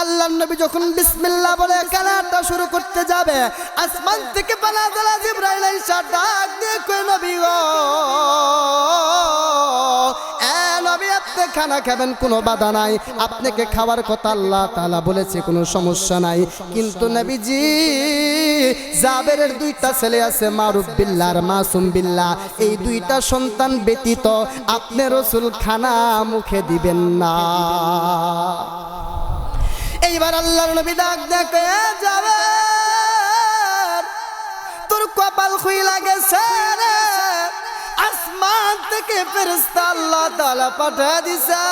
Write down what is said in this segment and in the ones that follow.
আল্লাহর নবী যখন বিসমিল্লাহ বলে কালাটা শুরু করতে যাবে, আসমান থেকে পানাদালা জিবরাইল আইসা ডাক দিয়ে কই নবী গো, এ নবী আপনি খানা খাবেন কোনো বাধা নাই, আপনাকে খাওয়ার কথা আল্লাহ তাআলা বলেছে কোনো সমস্যা নাই। কিন্তু নবীজি জাবেরের দুইটা ছেলে আছে, মারুফ বিল্লাহ আর মাসুম বিল্লাহ, এই দুইটা সন্তান ব্যতীত আপনি রাসূল খানা মুখে দিবেন না। এইবার আল্লাহর নবী ডাক দেখে যাবে, তোর কপাল খুইলা গেছে রে, আসমান থেকে ফেরেশতা আল্লাহ তাআলা পাঠিয়ে দিছে।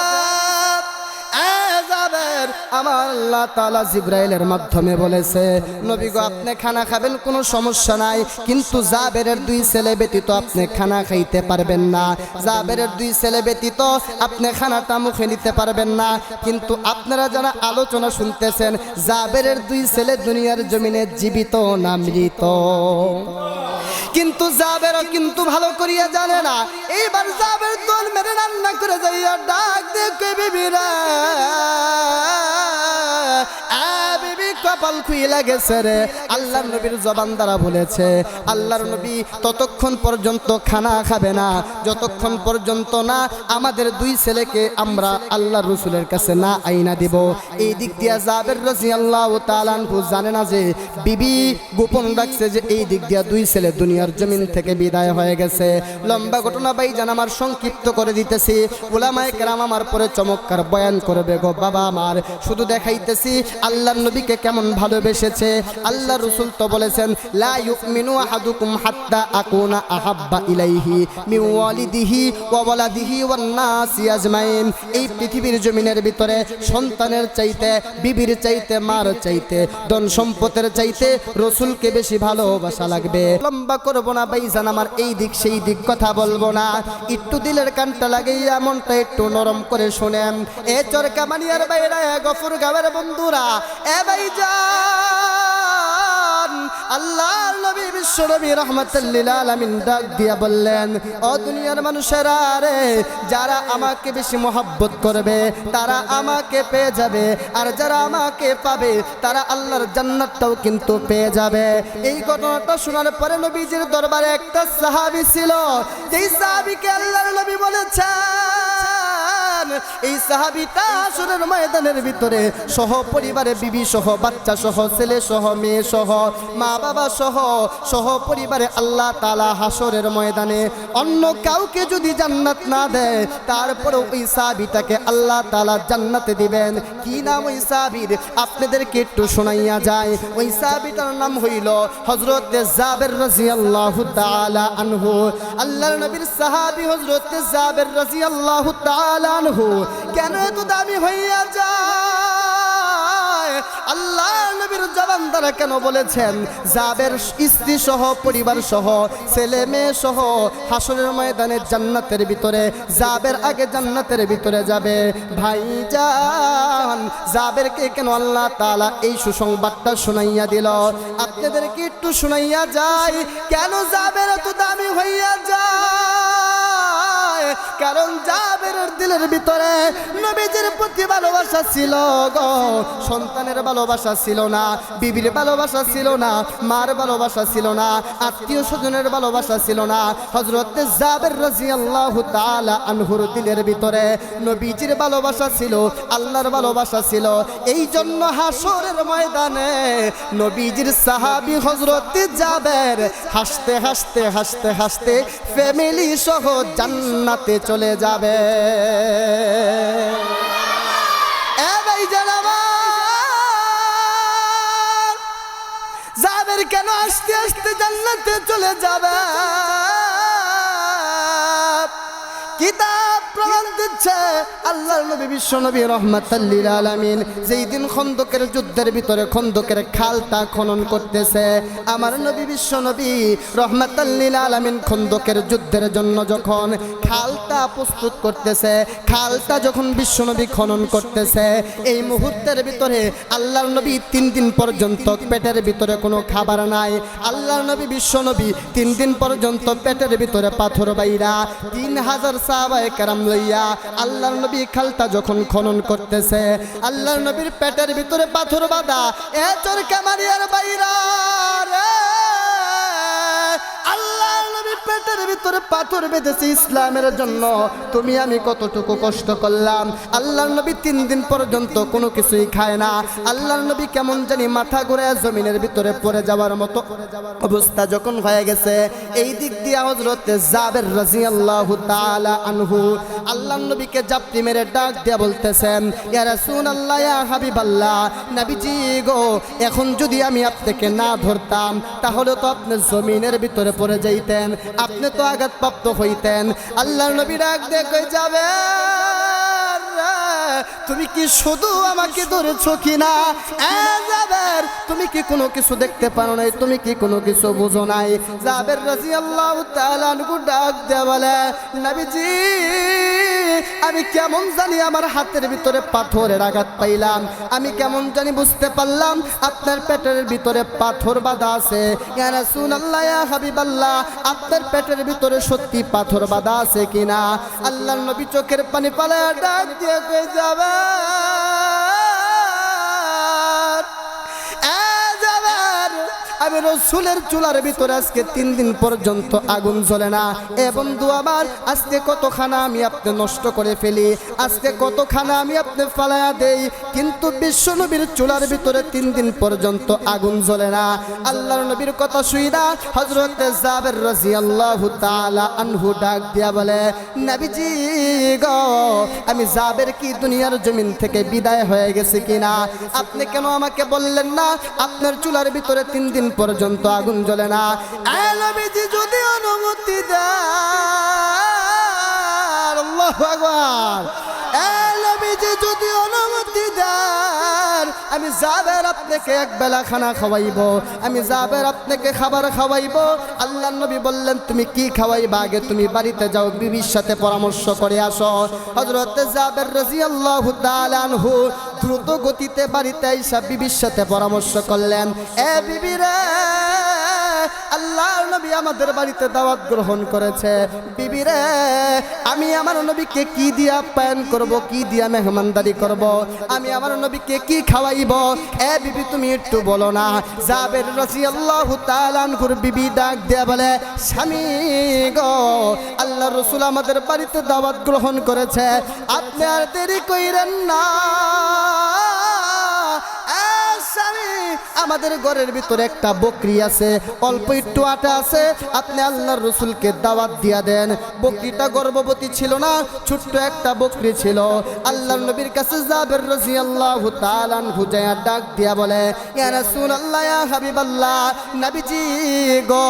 আমার আল্লাহ তাআলা জিবরাইলের মাধ্যমে বলেছে নবী গো আপনি খানা খাবেন কোনো সমস্যা নাই, কিন্তু জাবেরের দুই ছেলে ব্যতীত আপনি খানা খাইতে পারবেন না। জাবেরের দুই ছেলে ব্যতীত আপনি খানাটা মুখে নিতে পারবেন না। কিন্তু আপনারা যারা আলোচনা শুনতেছেন, জাবেরের দুই ছেলে দুনিয়ার জমিনে জীবিত না মৃত? কিন্তু জাবেরও কিন্তু ভালো করিয়া জানে না। এইবার জাবের দোল মেরে রান্না করে যাইয়া ডাক দেখে বিবিরা, বিবি কপাল খুইলা গেছে রে। আল্লাহর নবীর জবান দ্বারা বলেছে, আল্লাহর নবী ততক্ষণ পর্যন্ত খানা খাবে না যতক্ষণ পর্যন্ত না আমাদের দুই ছেলেকে আমরা আল্লাহর রাসূলের কাছে না আইনা দিব। এই দিক দিয়া জাবের রাদিয়াল্লাহু তাআলা আনহু জানে না যে বিবি গোপন রাখছে যে এই দিক দিয়া দুই ছেলে দুনিয়ার জমিন থেকে বিদায় হয়ে গেছে। লম্বা ঘটনা ভাইজান আমার সংক্ষিপ্ত করে দিতেছি, উলামায়ে কেরাম আমার পরে চমৎকার বয়ান করবে গো বাবা আমার। শুধু দেখাইতেছি আল্লাহর নবীকে কেমন ভালোবেসেছে। আল্লাহর রাসূল তো বলেছেন, লা ইউমিনু আহাদুকুম হাত্তা আকুনা আহাব্বা ইলাইহি মিন ওয়ালিদিহি ওয়া ওয়ালাদিহি ওয়ান নাসি আজমাইন। এই পৃথিবীর জমিনের ভিতরে সন্তানের চাইতে, বিবির চাইতে, মার চাইতে, ধন সম্পদের চাইতে রাসূলকে বেশি ভালোবাসা লাগবে। লম্বা করব না ভাইজান আমার, এই দিক সেই দিক কথা বলবো না, একটু দিলের কানটা লাগাইয়া মনটা একটু নরম করে শুনেন। এ চরকামানিয়ার বাইরে গফুর গাঁয়ের বন্ধুরা, এ ভাইজান আল্লাহর নবী বিশ্ব নবী রাহমাতুল লিল আলামিন ডাক দিয়া বললেন, ও দুনিয়ার মানুষেরা রে, যারা আমাকে বেশি মহব্বত করবে তারা আমাকে পেয়ে যাবে, আর যারা আমাকে পাবে তারা আল্লাহর জান্নাতটাও কিন্তু পেয়ে যাবে। এই ঘটনাটা শোনার পরে নবীজির দরবারে একটা সাহাবী ছিল, যেই সাহাবীকে আল্লাহর নবী বলেছেন এই সাহাবীটা আসরের ময়দানের ভিতরে সহ পরিবারে, বিবি সহ, বাচ্চা সহ, ছেলে সহ, মেয়ে সহ, মা বাবা সহ, সহ পরিবারে আল্লাহ তাআলা হাসরের ময়দানে অন্য কাউকে যদি জান্নাত না দেয়, তারপরে ওই সাহাবীটাকে আল্লাহ তাআলা জান্নাতে দিবেন। কি নাম ওই সাহাবীর? আপনাদেরকে একটু শোনাইয়া যায়। ওই সাহাবীটার নাম হইল হযরত জাবের রাদিয়াল্লাহু তাআলা আনহু। আল্লাহর নবীর সাহাবী হযরত জাবের রাদিয়াল্লাহু তাআলা আনহু কেন এত দামি হইয়া যায়? আল্লাহ নবীর জবান দ্বারা কেন বলেছেন জাবের স্ত্রী সহ, পরিবার সহ, ছেলে মেয়ে সহ হাসরের ময়দানে জান্নাতের ভিতরে, জাবের আগে জান্নাতের ভিতরে যাবে। ভাইজান জাবেরকে কেন আল্লাহ তাআলা এই সুসংবাদটা শুনাইয়া দিল? আপনাদেরকে একটু শুনাইয়া যায় কেন জাবের এত দামি হইয়া যায়। কারণ জাবেরের দিলের ভিতরে নবীজির প্রতি ভালোবাসা ছিল গো, সন্তানের ভালোবাসা ছিল না, বিবির ভালোবাসা ছিল না, মার ভালোবাসা ছিল না, আত্মীয় স্বজনের ভালোবাসা ছিল না। হযরত জাবের রাদিয়াল্লাহু তাআলা আনহুর দিলের ভিতরে নবীজির ভালোবাসা ছিল, আল্লাহর ভালোবাসা ছিল। এই জন্য হাসরের ময়দানে নবীজির সাহাবী হযরত জাবের হাসতে হাসতে হাসতে হাসতে ফ্যামিলি সহ জান্নাতে চলে যাবে। এ ভাইজান আমার, জাবের কেন আস্তে আস্তে জান্নাতে চলে যাবে? কিতাব প্রমাণ দিচ্ছে আল্লাহর নবী বিশ্ব নবী রাহমাতুল লিল আলামিন যেই দিন খন্দকের যুদ্ধের ভিতরে খন্দকের খালটা খনন করতেছে, আমার নবী বিশ্ব নবী রাহমাতুল লিল আলামিন খন্দকের যুদ্ধের জন্য যখন খালটা প্রস্তুত করতেছে, খালটা যখন বিশ্ব নবী খনন করতেছে, এই মুহূর্তের ভিতরে আল্লাহর নবী 3 দিন পর্যন্ত পেটের ভিতরে কোনো খাবার নাই। আল্লাহর নবী বিশ্ব নবী 3 দিন পর্যন্ত পেটের ভিতরে পাথর বাইরা 3000 সাহাবায়ে কেরাম লইয়া আল্লাহর নবী খালটা যখন খনন করতেছে, আল্লাহর নবীর পেটের ভিতরে পাথর বাঁধা। এ চোর কামারিয়ার বাইরা রে, আল্লাহর নবীর পেটের ভিতরে পাথর বেঁধেছে ইসলামের জন্য। তুমি আমি কতটুকু কষ্ট করলাম। আল্লাহর নবী 3 দিন পর্যন্ত কোনো কিছুই খায় না। আল্লাহর নবী কেমন জানি মাথা ঘুরে জমিনের ভিতরে পড়ে যাওয়ার মতো অবস্থা যখন হয়ে গেছে, এই দিক দিয়ে হযরত জাবের রাদিয়াল্লাহু তাআলা আনহু আল্লাহর নবীকে জাপটি মেরে ডাক দিয়ে বলতেছেন, ইয়া রাসূলুল্লাহ, ইয়া হাবিবাল্লাহ, নবীজি গো, এখন যদি আমি আপনাকে না ধরতাম তাহলে তো আপনি জমিনের ভিতরে পড়ে যাইতেন, আপনি তো আঘাতপ্রাপ্ত হইতেন। আল্লাহর নবী ডাক দিয়ে কই যাবে, তুমি কি শুধু আমাকে ধরেছো কিনা? জাবের, তুমি কি কোনো কিছু দেখতে পারো নাই? তুমি কি কোনো কিছু বুঝো নাই? জাবের রাদিয়াল্লাহু তাআলা আনহু ডাক দিয়ে বলে, নবীজি, আমি কেমন জানি আমার হাতের ভিতরে পাথরের আঘাত পাইলাম, আমি কেমন জানি বুঝতে পারলাম আপনার পেটের ভিতরে পাথর বাঁধা আছে। ইয়া রাসূলুল্লাহ, ইয়া হাবিবাল্লাহ, আপনার পেটের ভিতরে সত্যি পাথর বাঁধা আছে কিনা? আল্লাহর নবী চোখের পানি পালায়া ডাক দিয়ে কই যাবে, আমি রসুলের চুলার ভিতরে আজকে 3 দিন পর্যন্ত আগুন জ্বলে না। এ বন্ধু আমার, আজকে কত খানা আমি আপনি নষ্ট করে ফেলি, আজকে কত খানা আমি আপনি ফালায়া দেই, কিন্তু বিশ্ব নবীর চুলার ভিতরে 3 দিন পর্যন্ত আগুন জ্বলে না। আল্লাহর নবীর কথা শুইনা হযরত জাবের রাদিয়াল্লাহু তাআলা আনহু ডাক দিয়া বলে, নবীজি গো, আমি জাবের কি দুনিয়ার জমিন থেকে বিদায় হয়ে গেছে কিনা? আপনি কেন আমাকে বললেন না আপনার চুলার ভিতরে 3 দিন পর্যন্ত আগুন জ্বলে না? নবীজি যদি অনুমতি দেন, আল্লাহু আকবার, নবীজি যদি অনুমতি দেন, আমি জাবের আপনাকে এক বেলা খানা খাওয়াইবো, আমি জাবের আপনাকে খাবার খাওয়াইবো। আল্লাহর নবী বললেন, তুমি কি খাওয়াইবা? আগে তুমি বাড়িতে যাও, বিবির সাথে পরামর্শ করে আসো। হযরত জাবের রাদিয়াল্লাহু তাআলা আনহু দ্রুত গতিতে বাড়িতে আইসা বিবির সাথে পরামর্শ করলেন, এ বিবি রে, আল্লাহর নবী আমাদের বাড়িতে দাওয়াত গ্রহণ করেছে। বিবি রে, আমি আমার নবীকে কি দিয়া আপ্যায়ন করব, কি দিয়া মেহমানদারি করব, আমি আমার নবীকে কি খাওয়াইব? এ বিবি, তুমি একটু বলো না। জাবের রাদিয়াল্লাহু তাআলা আনহুর বিবি ডাক দেয়া বলে, স্বামী গো, আল্লাহর রাসূল আমাদের বাড়িতে দাওয়াত গ্রহণ করেছে, আপনি আর দেরি কইরেন না। আমাদের ঘরের ভিতরে একটা বকরি আছে, অল্প একটু আটা আছে, আপনি আল্লাহর রাসূলকে দাওয়াত দিয়া দেন। বকরিটা গর্ভবতী ছিল না, ছোট্ট একটা বকরি ছিল। আল্লাহর নবীর কাছে জাবের রাদিয়াল্লাহু তাআলা আনহু যায় ডাক দিয়া বলে, ইয়া রাসূলুল্লাহ, ইয়া হাবিবাল্লাহ, নবীজি গো,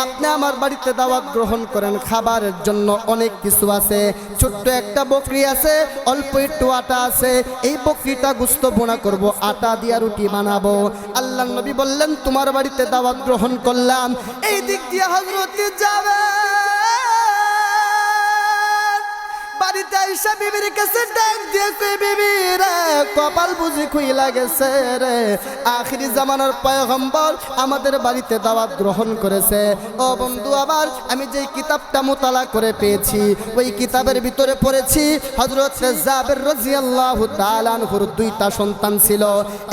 আপনি আমার বাড়িতে দাওয়াত গ্রহণ করেন, খাবারের জন্য অনেক কিছু আছে, ছোট্ট একটা বকরি আছে, অল্প একটু আটা আছে, এই বকরিটা গোশত ভুনা করব, আটা দিয়া রুটি বানাবো। আল্লাহর নবী বললেন, তোমার বাড়িতে দাওয়াত গ্রহণ করলাম। এই দিক দিয়ে হযরত জাবের বাড়িতে আইসা বিবির কাছে ডাক দিয়ে কই, বিবি রে, কপাল বুঝি খুইলা গেছে রে, আখিরি জামানার পয়গম্বর আমাদের বাড়িতে দাওয়াত গ্রহণ করেছে। ও বন্ধু আমার, আমি যেই কিতাবটা মুতালা করে পেয়েছি, ওই কিতাবের ভিতরে পড়েছি হযরত জাবের রাদিয়াল্লাহু তাআলা আনহুর 2টা সন্তান ছিল।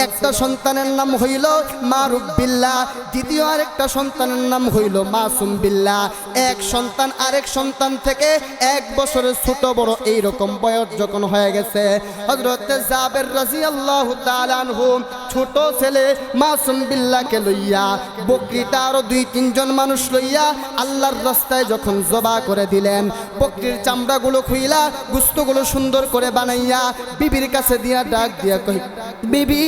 একটা সন্তানের নাম হইল মারুফ বিল্লাহ, দ্বিতীয় আরেকটা সন্তানের নাম হইল মাসুম বিল্লাহ। এক সন্তান আরেক সন্তান থেকে 1 বছরের ছোট বড় এইরকম বয়স যখন হয়ে গেছে, হযরত জাবের রাদিয়াল্লাহু তাআলা আনহু ছোট ছেলে মাসুম বিল্লাহকে লইয়া বকরিটা আরো 2-3 জন মানুষ লইয়া আল্লাহর রাস্তায় যখন জবা করে দিলেন, বকরির চামড়াগুলো খুইলা গোশতগুলো সুন্দর করে বানাইয়া বিবির কাছে দিয়া ডাক দিয়া কই, বিবি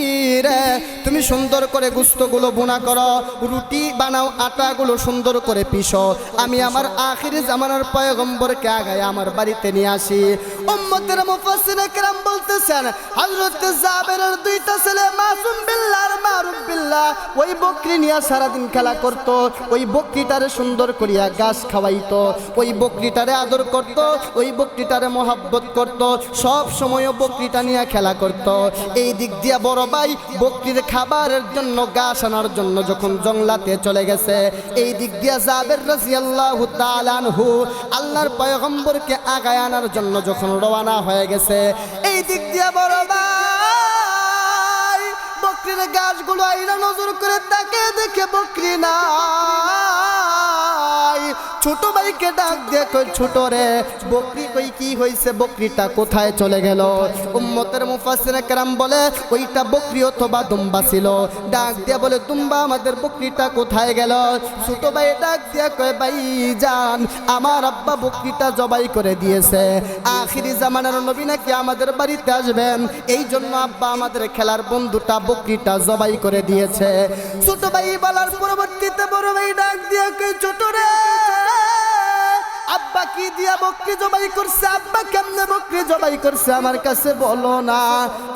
রে, তুমি সুন্দর করে গোশতগুলো বোনা করো, রুটি বানাও, আটাগুলো সুন্দর করে পিষো, আমি আমার আখিরি জামানার পয়গম্বরকে আগায় আমার বাড়িতে নিয়ে আসি। উম্মতের মুফাসসিরিনে কেরাম বলতেছেন, হযরত জাবেরের 2টা ছেলে মাসুম বিল্লাহ আর মারুফ বিল্লাহ আব্দুল্লাহ ওই বকরি নিয়ে সারাদিন খেলা করত। ওই বকরিটারে সুন্দর করিয়া ঘাস খাওয়াইতো, ওই বকরিটারে আদর করত, ওই বকরিটারে মহাব্বত করত, সব সময় বকরিটা নিয়ে খেলা করত। এই দিক দিয়া বড় ভাই বকরির খাবারের জন্য ঘাস আনার জন্য যখন জঙ্গলাতে চলে গেছে, এই দিক দিয়া জাবের রাদিয়াল্লাহু তাআলা আনহু আল্লাহর পয়গম্বরকে আগায় আনার জন্য যখন রওনা হয়ে গেছে, এই দিক দিয়া বড় ভাই বকরির ঘাসগুলো আইনা নজর করে তাকে দেখে বকরি নাই। ছোট ভাইকে ডাক দিয়ে কই ছোট রে বকরি কই কি হইছে, বকরিটা কোথায় চলে গেল? উম্মতের মুফাসসির কেরাম বলে ওইটা বকরি অথবা দুম্বা ছিল। ডাক দিয়ে বলে দুম্বা আমাদের বকরিটা কোথায় গেল? ছোট ভাই ডাক দিয়ে কয় ভাই জান আমার আব্বা বকরিটা জবাই করে দিয়েছে, আখিরি জামানার নবী নাকি আমাদের বাড়িতে আসবেন, এই জন্য আব্বা আমাদের খেলার বন্ধুটা বকরিটা জবাই করে দিয়েছে। ছোট ভাই বলার পরবর্তীতে বড় ভাই ডাক দিয়ে কই ছোট রে আব্বা কি দিয়া বকরি জবাই করছে, আব্বা কেমনে বকরি জবাই করছে আমার কাছে বলো না।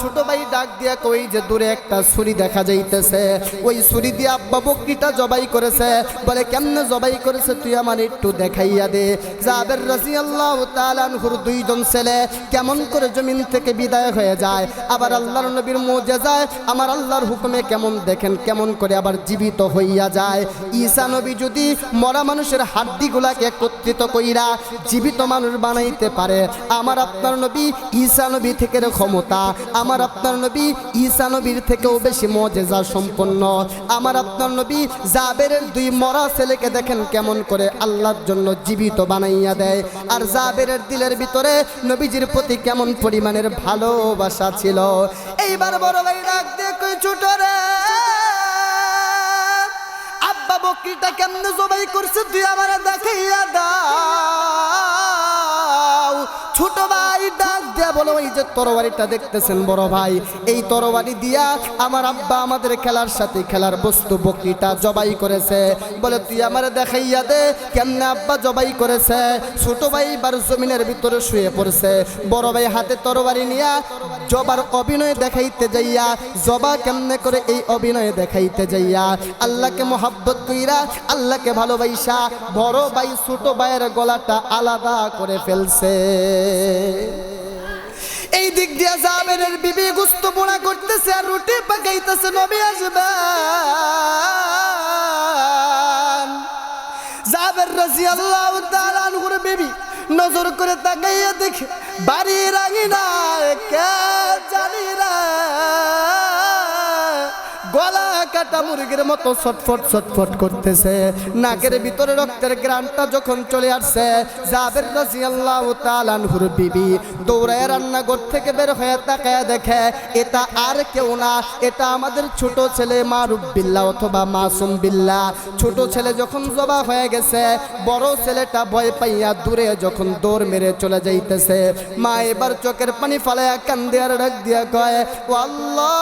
ছোট ভাই ডাক দিয়া কই যে দূরে একটা ছুরি দেখা যাইতেছে, ওই ছুরি দিয়ে আব্বা বকরিটা জবাই করেছে। বলে কেমনে জবাই করেছে তুই আমার একটু দেখাইয়া দে। জাবের রাদিয়াল্লাহু তাআলা আনহুর দুইজন ছেলে কেমন করে জমিন থেকে বিদায় হয়ে যায়, আবার আল্লাহর নবীর মুজিজায় আমার আল্লাহর হুকুমে কেমন দেখেন কেমন করে আবার জীবিত হইয়া যায়। ঈসা নবী যদি মরা মানুষের হাড্ডিগুলাকে একত্রিত কইরা জীবিত মানুষ বানাইতে পারে, আমার আপনার নবী ঈসা নবী থেকে ক্ষমতা আমার আপনার নবী ঈসা নবীর থেকেও বেশি মুজিজা সম্পন্ন। আমার আপনার নবী জাবেরের দুই মরা ছেলেকে দেখেন কেমন করে আল্লাহর জন্য জীবিত বানাইয়া দেয়। আর জাবেরের দিলের ভিতরে নবীজির প্রতি কেমন পরিমাণের ভালোবাসা ছিল। এইবার বড় ভাই ডাক দিয়ে কই ছোট রে আব্বা বকরিটা কেমনে জবাই করছে তুই আমার দেখাইয়া দাও। ছোট ভাই ডাক দিয়া বলো ওই যে তরবারিটা দেখতেছেন বড় ভাই, এই তরবারি দিয়া আমার আব্বা আমাদের খেলার সাথে খেলার বস্তু বকরিটা জবাই করেছে। বলে তুই আমার দেখাইয়া দে কেমনে আব্বা জবাই করেছে। ছোট ভাই বার জমিনের ভিতরে শুয়ে পড়ছে, বড় ভাই হাতে তরবারি নিয়া জবার অভিনয় দেখাইতে যাইয়া জবা কেমনে করে এই অভিনয় দেখাইতে যাইয়া আল্লাহকে মহাব্বত কইরা আল্লাহকে ভালোবাসা বড় ভাই ছোট ভাইয়ের গলাটা আলাদা করে ফেলছে। এই দিক দিয়া জাবেরের বিবি গোশত পোড়া করতেছে আর রুটি পাকাইতেছে, নবী আসবেন। জাবের রাদিয়াল্লাহু তাআলা আনহুর বিবি নজর করে তাকাইয়া দেখে বাড়ির আঙিনায় কে জানি না গলা কাটা মুরগির মতো ছটফট ছটফট করতেছে। নাকের ভিতরে রক্তের গ্রানটা যখন চলে আসছে, জাবের রাদিয়াল্লাহু তাআলা আনহুর বিবি দৌড়ায় রান্নাঘর থেকে বের হয়ে তাকায়া দেখে এটা আর কেউ না, এটা আমাদের ছোট ছেলে মারুফ বিল্লাহ অথবা মাসুম বিল্লাহ। ছোট ছেলে যখন জবা হয়ে গেছে, বড় ছেলেটা ভয় পাইয়া দূরে যখন দৌড় মেরে চলে যাইতেছে, মা এবার চোখের পানি ফালাইয়া কান্দে আর ডাক দিয়া কয় ও আল্লাহ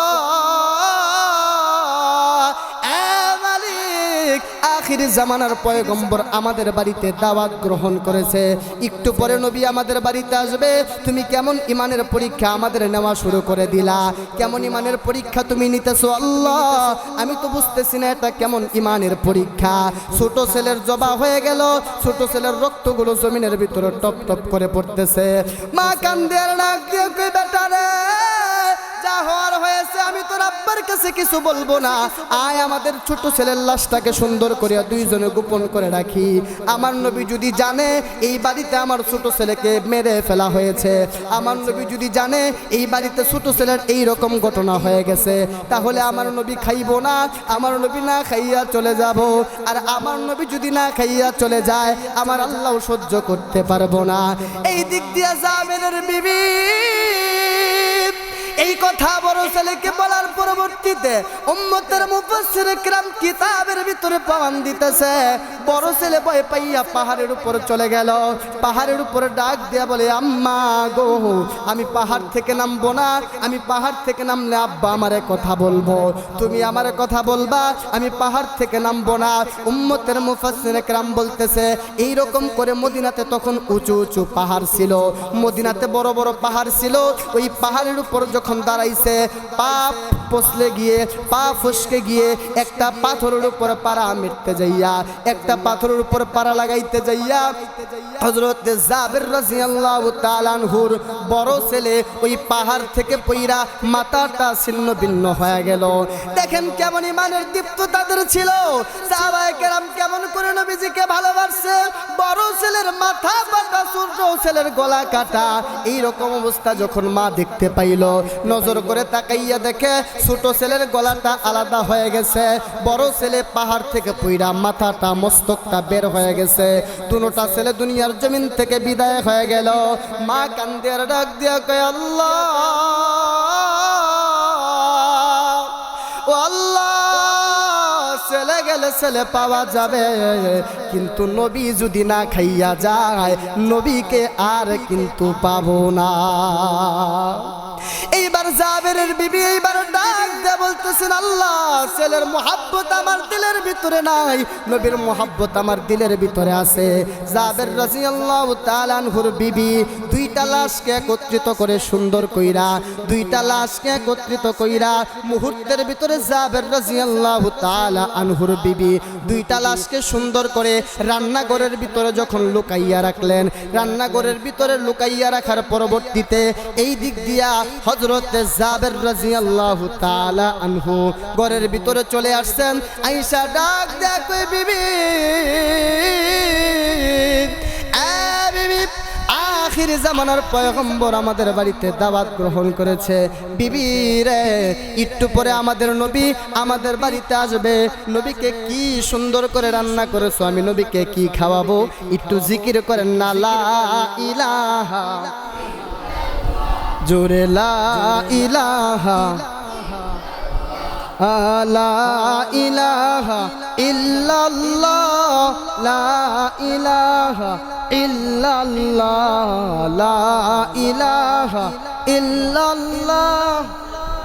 আখিরি জামানার পয়গম্বর আমাদের বাড়িতে দাওয়াত গ্রহণ করেছে, একটু পরে নবী আমাদের বাড়িতে আসবে, তুমি কেমন ইমানের পরীক্ষা আমাদের নেওয়া শুরু করে দিলা, কেমন ইমানের পরীক্ষা তুমি নিতেছো আল্লাহ, আমি তো বুঝতেছি না এটা কেমন ইমানের পরীক্ষা। ছোট ছেলের জবা হয়ে গেল, ছোট ছেলের রক্তগুলো জমিনের ভিতরে টপ টপ করে পড়তেছে। মা কান্দে আর ডাক দিয়ে কই বেটা রে যা হওয়ার হয়েছে, আমি তোর আব্বার কাছে কিছু বলবো না, আয় আমাদের ছোট ছেলের লাশটাকে সুন্দর করে দুইজনে গোপন করে রাখি। আমার নবী যদি জানে এই বাড়িতে আমার ছোট ছেলেকে মেরে ফেলা হয়েছে, আমার নবী যদি জানে এই বাড়িতে ছোট ছেলের এই রকম ঘটনা হয়ে গেছে, তাহলে আমার নবী খাইবো না, আমার নবী না খাইয়া চলে যাব। আর আমার নবী যদি না খাইয়া চলে যায় আমার আল্লাহ সহ্য করতে পারবো না। এই দিক দিয়া জাবেরের বিবি এই কথা বড় ছেলেকে বলার পরবর্তীতে উম্মতের মুফাসসির কিরাম কিতাবের ভিতরে প্রমাণ দিতেছে, বড় ছেলে ভয় পাইয়া পাহাড়ের উপর চলে গেল। পাহাড়ের উপরে ডাক দিয়া বলে, আম্মা গো, আমি পাহাড় থেকে নামবো না। আমি পাহাড় থেকে নামলে আব্বা আমারে কথা বলবো, তুমি আমারে কথা বলবা, আমি পাহাড় থেকে নামবো না। উম্মতের মুফাসসির কেরাম বলতেছে এইরকম করে মদিনাতে তখন উঁচু উঁচু পাহাড় ছিল, মদিনাতে বড় বড় পাহাড় ছিল। ওই পাহাড়ের উপর যখন দাঁড়াইছে, পা পছলে গিয়ে, পা ফসকে গিয়ে একটা পাথরের উপর পাড়া মিটতে যাইয়া, একটা পাথরের উপর পাড়া লাগাইতে যাইয়া হযরত জাবের রাদিয়াল্লাহু তাআলা আনহুর বড় ছেলে ওই পাহাড় থেকে পইরা মাথাটা ছিন্ন ভিন্ন হয়ে গেল। দেখেন কেমন ইমানের দীপ্ত তাদের ছিল, সাহাবায়ে কেরাম কেমন করে নবীজিকে ভালোবাসছে। বড় ছেলের মাথা কাটা, ছোট ছেলের গলা কাটা, এই রকম অবস্থা যখন মা দেখতে পাইল, নজর করে তাকাইয়া দেখে ছোট ছেলের গলাটা আলাদা হয়ে গেছে, বড় ছেলে পাহাড় থেকে পইরা মাথাটা মস্তকটা বের হয়ে গেছে। দুটোটা ছেলে দুনিয়ার জমিন থেকে বিদায় হয়ে গেল। মা কান্দে আর ডাক দিয়া কয়, আল্লাহ ও আল্লাহ, ছেলে গেলে ছেলে পাওয়া যাবে, কিন্তু নবী যদি না খাইয়া যায় নবীকে আর কিন্তু পাবো না। এইবার জাবেরের বিবি এইবার ডাক দিয়ে বলতেছেন, আল্লাহ, ছেলের মোহাব্বত আমার দিলের ভিতরে নাই, নবীর মোহাব্বত আমার দিলের ভিতরে আছে। জাবের রাদিয়াল্লাহু তাআলা আনহুর বিবি দুইটা লাশকে একত্রিত করে সুন্দর কইরা, দুইটা লাশকে একত্রিত কইরা মুহূর্তের ভিতরে জাবের রাদিয়াল্লাহু তাআলা আনহুর বিবি দুইটা লাশকে সুন্দর করে রান্নাঘরের ভিতরে যখন লুকাইয়া রাখলেন, রান্নাঘরের ভিতরে লুকাইয়া রাখার পরবর্তীতে এই দিক দিয়া হযরত জাবের রাদিয়াল্লাহু তাআলা আনহু ঘরের ভিতরে চলে আসছেন। আয়েশা ডাক দেয়া কই, বিবি বিবি, আখির জামানার পয়গম্বর আমাদের বাড়িতে দাওয়াত গ্রহণ করেছে, বিবি রে একটু পরে আমাদের নবী আমাদের বাড়িতে আসবে, নবীকে কি সুন্দর করে রান্না করেছো, আমি নবীকে কি খাওয়াবো, একটু জিকির করেন না, লা ইলাহা, জোরে লা ইলাহা, লা ইলাহা ইল্লাল্লাহ, লা ইলাহা ইল্লাল্লাহ, লা ইলাহা ইল্লাল্লাহ।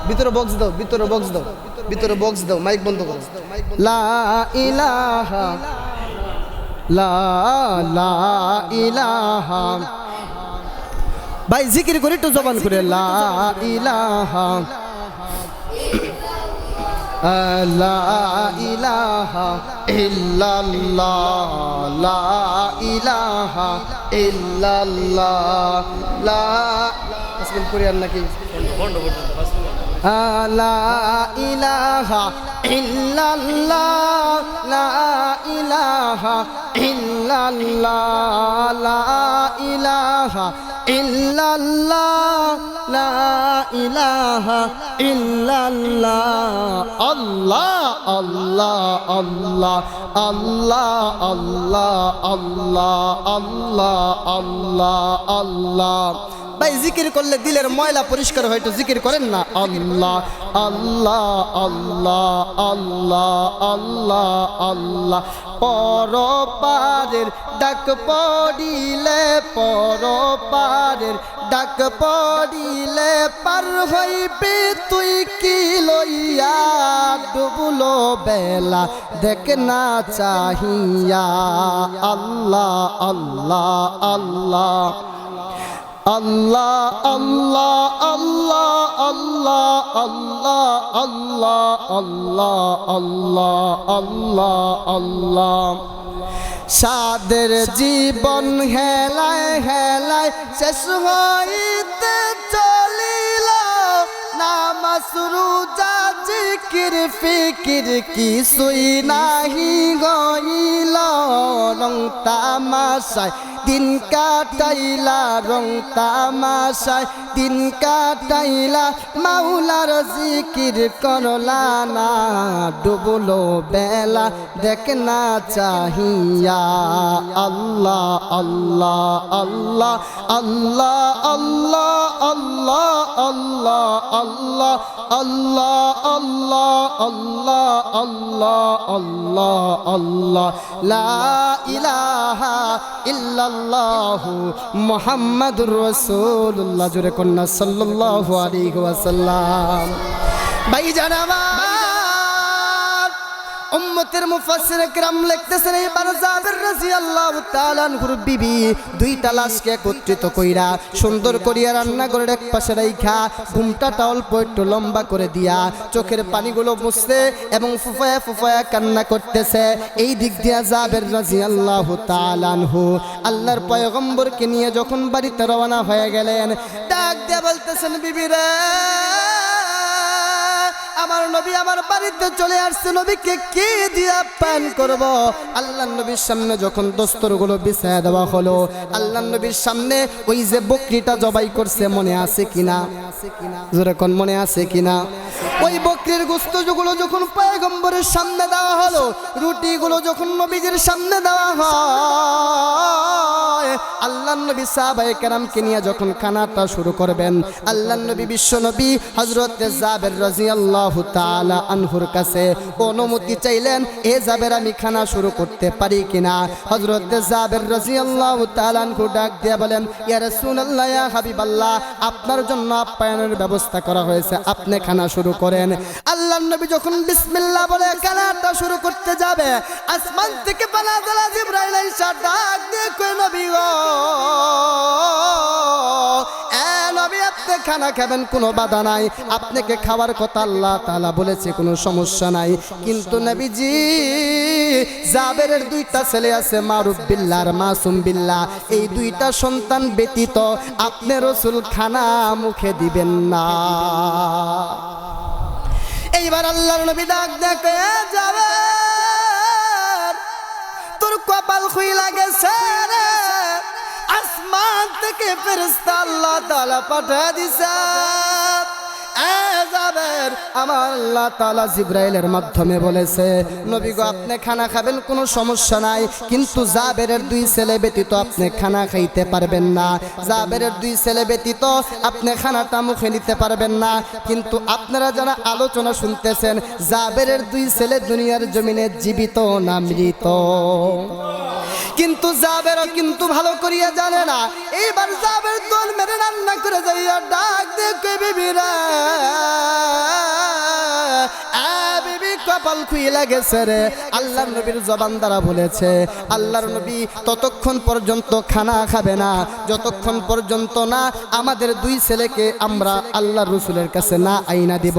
ভিতরে বক্স দাও, ভিতরে বক্স দাও, ভিতরে বক্স দাও, মাইক বন্ধ করো। লা ইলাহা, লা ইলাহা, ভাই জিকির করে একটু জবান করে, লা ইলাহা, লা ইলাহা ইল্লাল্লাহ, লা ইলাহা ইল্লাল্লাহ, লা আজকাল কোরিয়ান নাকি, লা ইলাহা ইল্লাল্লাহ, লা ইলাহা ইল্লাল্লাহ, লা ইলাহা ইল্লাল্লাহ, লা ইলাহা ইল্লাল্লাহ। আল্লাহ আল্লাহ আল্লাহ আল্লাহ আল্লাহ আল্লাহ আল্লাহ আল্লাহ আল্লাহ। ভাই জিকির করলে দিলের ময়লা পরিষ্কার হয়, তো জিকির করেন না, আল্লাহ আল্লাহ আল্লাহ আল্লাহ আল্লাহ আল্লাহ। পরপারের ডাক পড়িলে, পরপারের ডাক পড়িলে পার হইবি তুই কি লইয়া, ডুবলো বেলা দেখ না চাহিয়া, আল্লাহ আল্লাহ আল্লাহ আল্লাহ আল্লাহ আল্লাহ আল্লাহ আল্লাহ আল্লাহ আল্লাহ আল্লাহ আল্লাহ আল্লাহ। সাদের জীবন হেলায় হেলায় শেষ হইতে চলিল, নামাজ রোজা জিকির ফিকির কিছুই নাহি গইল, রং তামাশায় দিন কাটাইলা রং তামাশায় দিন কাটাইলা মাওলার জিকির করলা না ডুবলো বেলা দেখ না চাহিয়া আল্লাহ আল্লাহ আল্লাহ আল্লাহ আল্লাহ আল্লাহ আল্লাহ আল্লাহ আল্লাহ আল্লাহ আল্লাহ আল্লাহ আল্লাহ আল্লাহ লা ইলাহা ইল্লাল্লাহু মুহাম্মাদুর রাসূলুল্লাহ জোরে কন্না সাল্লাল্লাহু আলাইহি ওয়াসাল্লাম। ভাইজান আমার উম্মতের মুফাসসির کرام লিখতেছেন এবার জাবের রাদিয়াল্লাহু তাআলা আনহুর বিবি দুইটা লাশকে একত্রিত কইরা সুন্দর করিয়া রান্না করে এক পাশে রাইখা ঘুমটাটা অল্প একটু লম্বা করে দিয়া চোখের পানিগুলো মুছতে এবং ফুফায়া ফুফায়া কান্না করতেছে। এই দিক দিয়া জাবের রাদিয়াল্লাহু তাআলা আনহু আল্লাহর পয়গম্বরকে নিয়ে যখন বাড়িতে রওনা হয়ে গেলেন ডাক দিয়ে বলতেছেন বিবিরে আমার নবী আমার বাড়িতে চলে আসছে, নবীকে কি দিয়া পান করব? আল্লাহর নবীর সামনে যখন দস্তরগুলো বিছায়া দেওয়া হলো আল্লাহর নবীর সামনে ওই যে বকরিটা জবাই করছে মনে আছে কিনা? জোরে কোন মনে আছে কিনা? ওই বকরির গোশতগুলো যখন পয়গম্বরের সামনে দেওয়া হলো, রুটিগুলো যখন নবীজির সামনে দেওয়া হয়, আল্লাহর নবী সাহাবায়ে কেরামকে নিয়ে যখন খানাটা শুরু করবেন আল্লাহর নবী বিশ্ব নবী হযরত জাবের রাদিয়াল্লাহু তাআলা আনহুর কাছে অনুমতি চাইলেন, এ জাবের আমি খানা শুরু করতে পারি কিনা? হযরত জাবের রাদিয়াল্লাহু তাআলা আনহু ডাক দিয়ে বলেন, ইয়া রাসূলুল্লাহ ইয়া হাবিবাল্লাহ, আপনার জন্য আপ্যায়নের ব্যবস্থা করা হয়েছে, আপনি খানা শুরু করেন। আল্লাহর নবী যখন বিসমিল্লাহ বলে খানাটা শুরু করতে যাবে আসমান থেকে পানাজালা জিবরাইল আইসা ডাক দিয়ে কই নবী গো, এ নবী আপনি খানা খাবেন কোনো বাধা নাই, আপনাকে খাওয়ার কথা আল্লাহ তাআলা বলেছে কোনো সমস্যা নাই। কিন্তু নবীজি জাবেরের দুইটা ছেলে আছে মারুফ বিল্লাহ আর মাসুম বিল্লাহ, এই দুইটা সন্তান ব্যতীত আপনি রাসূল খানা মুখে দিবেন না। এইবার আল্লাহর নবী ডাক দেখে যাবে তোর কপাল খুইলা গেছে রে, আসমান থেকে ফেরেশতা আল্লাহ তাআলা পাঠিয়ে দিছে। আমার আল্লাহ তাআলা জিবরাইলের মাধ্যমে বলেছে নবী গো আপনি খানা খাবেন কোনো সমস্যা নাই, কিন্তু জাবেরের দুই ছেলে ব্যতীত আপনি খানা খাইতে পারবেন না। জাবেরের দুই ছেলে ব্যতীত আপনি খানাটা মুখে নিতে পারবেন না। কিন্তু আপনারা যারা আলোচনা শুনতেছেন জাবেরের দুই ছেলে দুনিয়ার জমিনে জীবিত না মৃত? কিন্তু জাবেরও কিন্তু ভালো করিয়া জানে না। এইবার জাবের দোল মেরে রান্না করে যাইয়া ডাক দেখে বিবিরা, বিবি কপাল খুইলা গেছে রে। আল্লাহর নবীর জবান দ্বারা বলেছে আল্লাহর নবী ততক্ষণ পর্যন্ত খানা খাবে না যতক্ষণ পর্যন্ত না আমাদের দুই ছেলেকে আমরা আল্লাহর রাসূলের কাছে না আইনা দিব।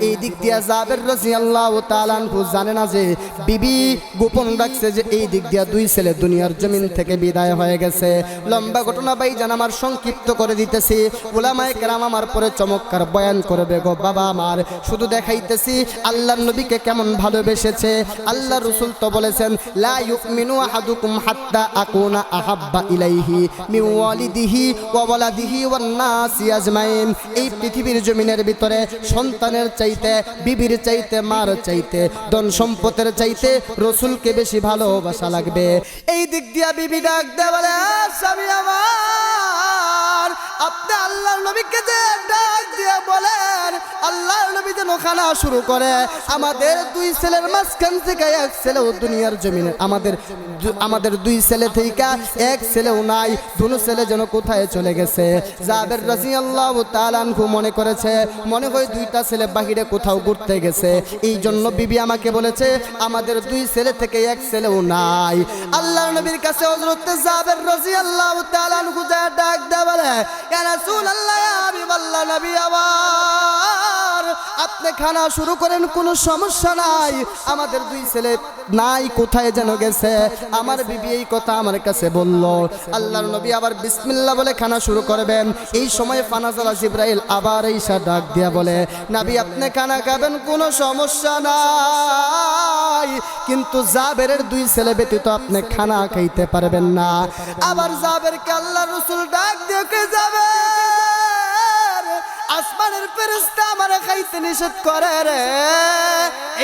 এই দিক দিয়া জাবের রাদিয়াল্লাহু তাআলা আনহু জানে না যে বিবি গোপন রাখছে যে এই দিক দিয়া দুই ছেলে দুনিয়ার জমিন থেকে বিদায় হয়ে গেছে। লম্বা ঘটনা ভাইজান আমার সংক্ষিপ্ত করে দিতেছি, উলামায়ে কেরাম আমার পরে চমৎকার বয়ান করবে গো বাবা আমার। শুধু দেখাইতেছি আল্লাহর নবীকে কেমন ভালোবেসেছে। আল্লাহর রাসূল তো বলেছেন লা ইউমিনু আহাদুকুম হাত্তা আকুনা আহাব্বা ইলাইহি মিন ওয়ালিদিহি ওয়া ওয়ালাদিহি ওয়ান নাসি আজমাইন। এই পৃথিবীর জমিনের ভিতরে সন্তানের চাইতে, বিবির চাইতে, মার চাইতে, ধন সম্পদের চাইতে রাসূলকে বেশি ভালোবাসা লাগবে। এই দিক দিয়া বিবি ডাক দেয়া বলে স্বামী আমার, আপনি আল্লাহর নবীকে যে ডাক দিয়ে বলেন আল্লাহর নবী যেন খানা শুরু করে। আমাদের দুই ছেলের মাঝখান থেকে এক ছেলেও দুনিয়ার জমিনে, আমাদের দুই ছেলে থেকে এক ছেলেও নাই, দুনো ছেলে যেন কোথায় চলে গেছে। জাবের রাদিয়াল্লাহু তাআলা আনহু মনে করেছে মনে হয় দুইটা ছেলে বাহিরে কোথাও ঘুরতে গেছে, এই জন্য বিবি আমাকে বলেছে আমাদের দুই ছেলে থেকে এক ছেলেও নাই। আল্লাহর নবীর কাছে হযরত জাবের রাদিয়াল্লাহু তাআলা আনহু ডাক দেয়া বলে ইয়া রাসূলুল্লাহ ইয়া হাবিবাল্লাহ, নবী আমার আপনি খানা শুরু করেন কোনো সমস্যা নাই, আমাদের দুই ছেলে নাই কোথায় যেন গেছে। আমার বিবি এই কথা আমার কাছে বলল। আল্লাহর নবী আবার বিসমিল্লাহ বলে খানা শুরু করবেন। এই সময় ফানাজালা জিবরাইল আবার ঈশা ডাক দিয়া বলে নবী আপনি খানা খাবেন কোনো সমস্যা নাই, কিন্তু জাবেরের দুই ছেলে ব্যতীত আপনি খানা খাইতে পারবেন না। আবার জাবেরকে আল্লাহ রাসূল ডাক দিয়ে যাবে, আসমানের ফেরেশতা আমারে খাইতে নিষেধ করে রে,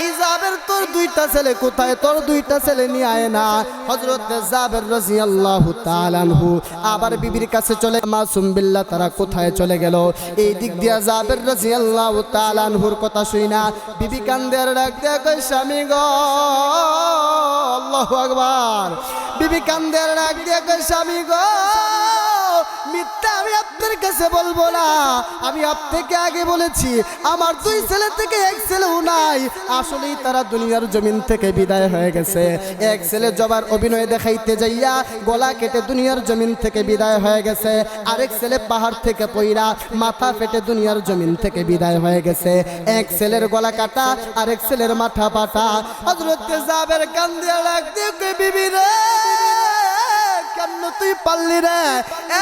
এই জাবের তোর দুইটা ছেলে কোথায়? তোর দুইটা ছেলে নিয়ে আয় না। হযরত জাবের রাদিয়াল্লাহু তাআলা আনহু আবার বিবির কাছে চলে, মাসুম বিল্লাহ তারা কোথায় চলে গেল? এই দিক দিয়া জাবের রাদিয়াল্লাহু তাআলা আনহুর কথা শুই না বিবি কান্দে আর ডাক দেয়া কই, স্বামী গো, আল্লাহু আকবার। বিবি কান্দে আর ডাক দেয়া কই, স্বামী গো, মিথ্যা আমি আপনার কাছে বলবো না, আমি আপনাকে আগে বলেছি আমার দুই ছেলে থেকে এক ছেলেও নাই। আসলেই তারা দুনিয়ার জমিন থেকে বিদায় হয়ে গেছে। এক ছেলে জবার অভিনয় দেখাইতে যাইয়া গলা কেটে দুনিয়ার জমিন থেকে বিদায় হয়ে গেছে। আরেক ছেলে পাহাড় থেকে পইরা মাথা ফেটে দুনিয়ার জমিন থেকে বিদায় হয়ে গেছে। এক ছেলের গলা কাটা, আরেক ছেলের মাথা পাটা। হযরত জাবের কান্দিয়া লাগতে কই, বিবি রে কেন তুই পারলি রে?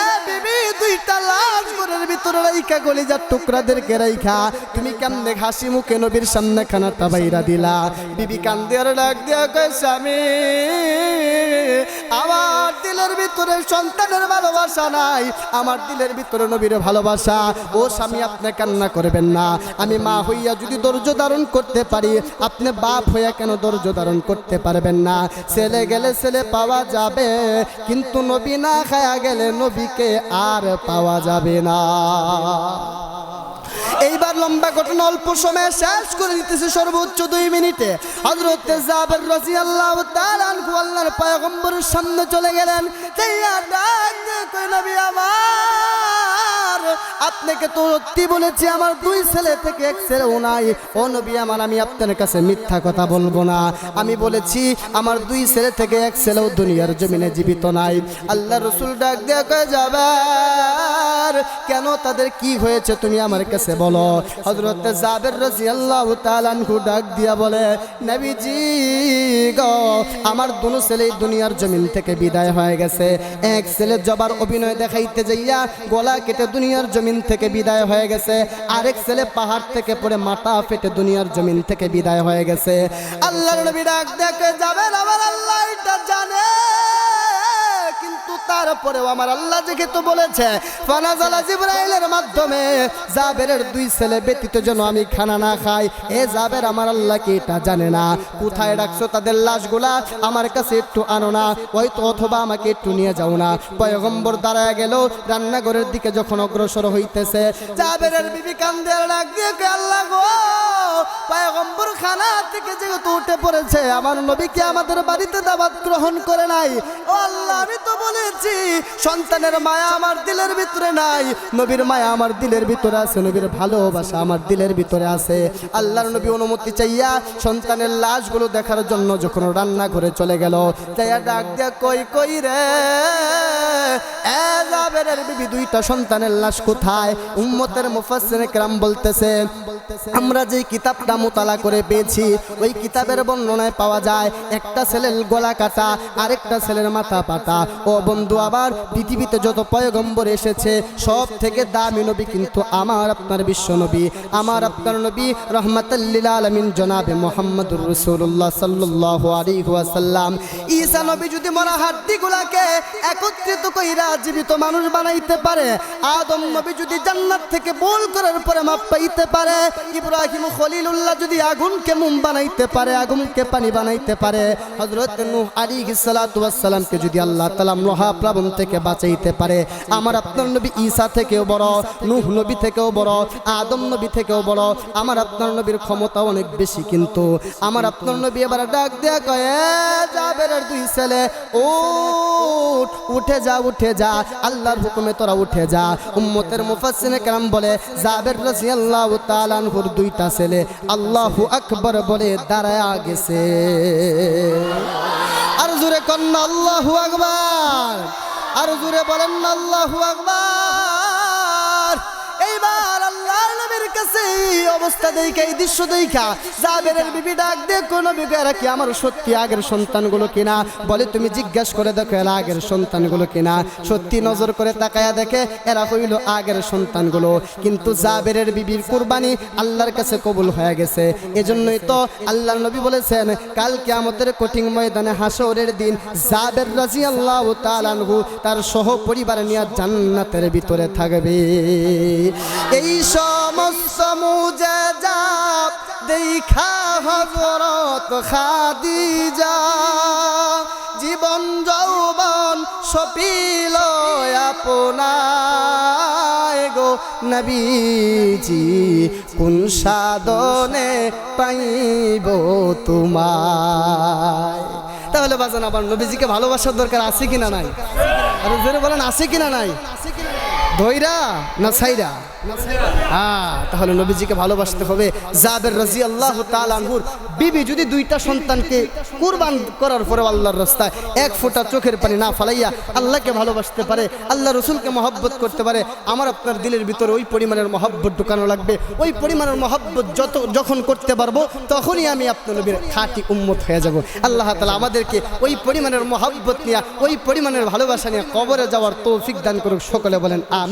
এ বিবি, দুইটা লাশ ঘরের ভিতরে রাইখা কলিজার টুকরাদেরকে রাইখা তুমি কেমনে হাসি মুখে নবীর সামনে খানাটা বাইরা দিলা? বিবি কান্দে আর ডাক দিয়া কয়, স্বামী আমার দিলের ভিতরে সন্তানের ভালোবাসা নাই, আমার দিলের ভিতরে নবীর ভালোবাসা। ও স্বামী, আপনি কান্না করবেন না। আমি মা হইয়া যদি ধৈর্য ধারণ করতে পারি, আপনি বাপ হইয়া কেন ধৈর্য ধারণ করতে পারবেন না? ছেলে গেলে ছেলে পাওয়া যাবে, কিন্তু নবী না খায়া গেলে নবীকে আর পাওয়া যাবে না। এইবার লম্বা ঘটনা অল্প সময়ে শেষ করে দিতেছে, সর্বোচ্চ 2 মিনিটে। হযরত জাবের রাদিয়াল্লাহু তাআলা আনহু আল্লাহর পয়গম্বরের সামনে চলে গেলেন। নবী আমার, আপনাকে তো সত্যি বলেছি আমার দুই ছেলে থেকে এক ছেলেও নাই। ও নবী আমার, আমি আপনার কাছে মিথ্যা কথা বলবো না। আমি বলেছি আমার দুই ছেলে থেকে এক ছেলেও দুনিয়ার জমিনে জীবিত নাই। আল্লাহ রাসূল ডাক দিয়ে কয়ে, জাবের কেন, তাদের কি হয়েছে তুমি আমার কাছে বলো। হযরত জাবের রাদিয়াল্লাহু তাআলা আনহু ডাক দিয়া বলে, নবীজি গো, আমার দুনো ছেলে দুনিয়ার জমিন থেকে বিদায় হয়ে গেছে। এক ছেলে জবার অভিনয় দেখাইতে যাইয়া গলা কেটে দুনিয়ার জমিন থেকে বিদায় হয়ে গেছে। আরেক ছেলে পাহাড় থেকে পড়ে মাথা ফেটে দুনিয়ার জমিন থেকে বিদায় হয়ে গেছে। আল্লাহর নবী ডাক দেখে, যাবেন আমার আল্লাহ এটা জানে, কিন্তু তারপরেও আমার আল্লাহ যেহেতু বলেছে ফানাজালা জিবরাইলের মাধ্যমে জাবেরের দুই ছেলে ব্যতীত যেন আমি খানা না খাই। এ জাবের, আমার আল্লাহ কি এটা জানে না? কোথায় রাখছো তাদের লাশগুলা? আমার কাছে একটু আনো না, হয়তো অথবা আমাকে একটু নিয়ে যাও না। পয়গম্বর দাঁড়ায় গেল, রান্নাঘরের দিকে যখন অগ্রসর হইতেছে, জাবেরের বিবি কান্দে ডাক দিয়ে, আল্লাহ গো, পয়গম্বর খানা থেকে যেহেতু উঠে পড়েছে, আমার নবীকে আমাদের বাড়িতে দাওয়াত গ্রহণ করে নাই। ও আল্লাহ, আমি তো বলেছি সন্তানের মায়া আমার দিলের ভিতরে নাই, নবীর মায়া আমার দিলের ভিতরে আছে, নবীর ভালোবাসা আমার দিলের ভিতরে আছে। আল্লাহর নবী অনুমতি চাইয়া সন্তানের লাশগুলো দেখার জন্য যখন রান্নাঘরে চলে গেল, চাইয়া ডাক দিয়া কই, কই রে এ জাবেরের বিবি, দুইটা সন্তানের লাশ কোথায়? উম্মতের মুফাসসিরিনে কেরাম বলতেছে, আমরা যে কিতাবটা মুতালা করে পেয়েছি ওই কিতাবের বর্ণনায় পাওয়া যায় একটা ছেলের গলা কাটা, আরেকটা ছেলের মাথা পাটা। ও বন্ধু, আবার পৃথিবীতে যত পয়গম্বর এসেছে সব থেকে দামি নবী কিন্তু আমার আপনার বিশ্ব নবী, আমার আপনার নবী রহমাতুল লিল আলামিন জনাবে মুহাম্মদুর রাসূলুল্লাহ সাল্লাল্লাহু আলাইহি ওয়াসাল্লাম। ঈসা নবী যদি মরা হাড্ডিগুলোকে একত্রিত কইরা জীবিত মানুষ বানাইতে পারে, আদম নবী যদি জান্নাত থেকে ভুল করার পরে মাপ পাইতে পারে, ইব্রাহিম খলিলুল্লাহ যদি আগুনকে মোম বানাইতে পারে, আগুনকে পানি বানাইতে পারে, হযরত নূহ আলাইহিস সালাতু ওয়াস সালামকে যদি আল্লাহ তাআলা মহাপ্লাবন থেকে বাঁচাইতে পারে, আমার আপনার নবী ঈসা থেকেও বড়, নূহ নবী থেকেও বড়, আদম নবী থেকেও বড়, আমার আপনার নবীর ক্ষমতা অনেক বেশি। কিন্তু আমার আপনার নবী এবার ডাক দেয়া কয়, জাবেরের দুই ছেলে উঠ, উঠে যা, উঠে যা, আল্লাহর হুকুমে তোরা উঠে যা। উম্মতের মুফাসসিরিনে কেরাম বলে, জাবের রাদিয়াল্লাহু তাআলা আনহুর দুইটা ছেলে আল্লাহু আকবার বলে দাঁড়ায়া গেছে। আর জোরে কন্না আল্লাহু আকবার, আর জোরে বলেন আল্লাহু আকবার। এইবার আল্লাহর নবীর জাবেরের কাছে এই অবস্থা দেখা, এই দৃশ্য দেখা জাবেরের বিবি ডাক দিয়ে কোন বিবি, এরা কি আমার সত্যি আগের সন্তানগুলো কিনা? বলে তুমি জিজ্ঞাসা করে দেখো এরা আগের সন্তানগুলো কিনা। সত্যি নজর করে তাকায়া দেখে এরা হইল আগের সন্তানগুলো। কিন্তু জাবেরের বিবির কুরবানি আল্লাহর কাছে কবুল হয়ে গেছে। এজন্যই তো আল্লাহর নবী বলেছেন কাল কিয়ামতের কঠিন ময়দানে হাসরের দিন জাবের রাদিয়াল্লাহু তাআলা আনহু তার সহ পরিবার নিয়ে জান্নাতের ভিতরে থাকবে। এই সমস্ত মুজিজাত দেখা হযরত খাদিজা জীবন যৌবন সপিল আপনায় গো নবীজি, কোন সাধনে পাইব তোমায়। তাহলে বাজান আবার নবীজিকে ভালোবাসার দরকার আছে কিনা নাই? আরে জোরে বলেন আছে কিনা নাই? ধৈরা না ছাইরা? তাহলে নবীজিকে ভালোবাসতে হবে। জাবের রাদিয়াল্লাহু তাআলা আনহুর বিবি যদি দুইটা সন্তানকে কুরবান করার পরে আল্লাহর রাস্তায় এক ফোঁটা চোখের পানি না ফালাইয়া আল্লাহকে ভালোবাসতে পারে, আল্লাহ রসুলকে মহব্বত করতে পারে, আমার আপনার দিলের ভিতরে ওই পরিমাণের মহব্বত ঢুকানো লাগবে। ওই পরিমাণের মহব্বত যখন করতে পারবো তখনই আমি আপনার নবীর খাঁটি উম্মত হয়ে যাব। আল্লাহ তাআলা আমাদেরকে ওই পরিমাণের মহব্বত নিয়ে, ওই পরিমাণের ভালোবাসা নিয়ে কবরে যাওয়ার তৌফিক দান করুক। সকলে বলেন আমিন।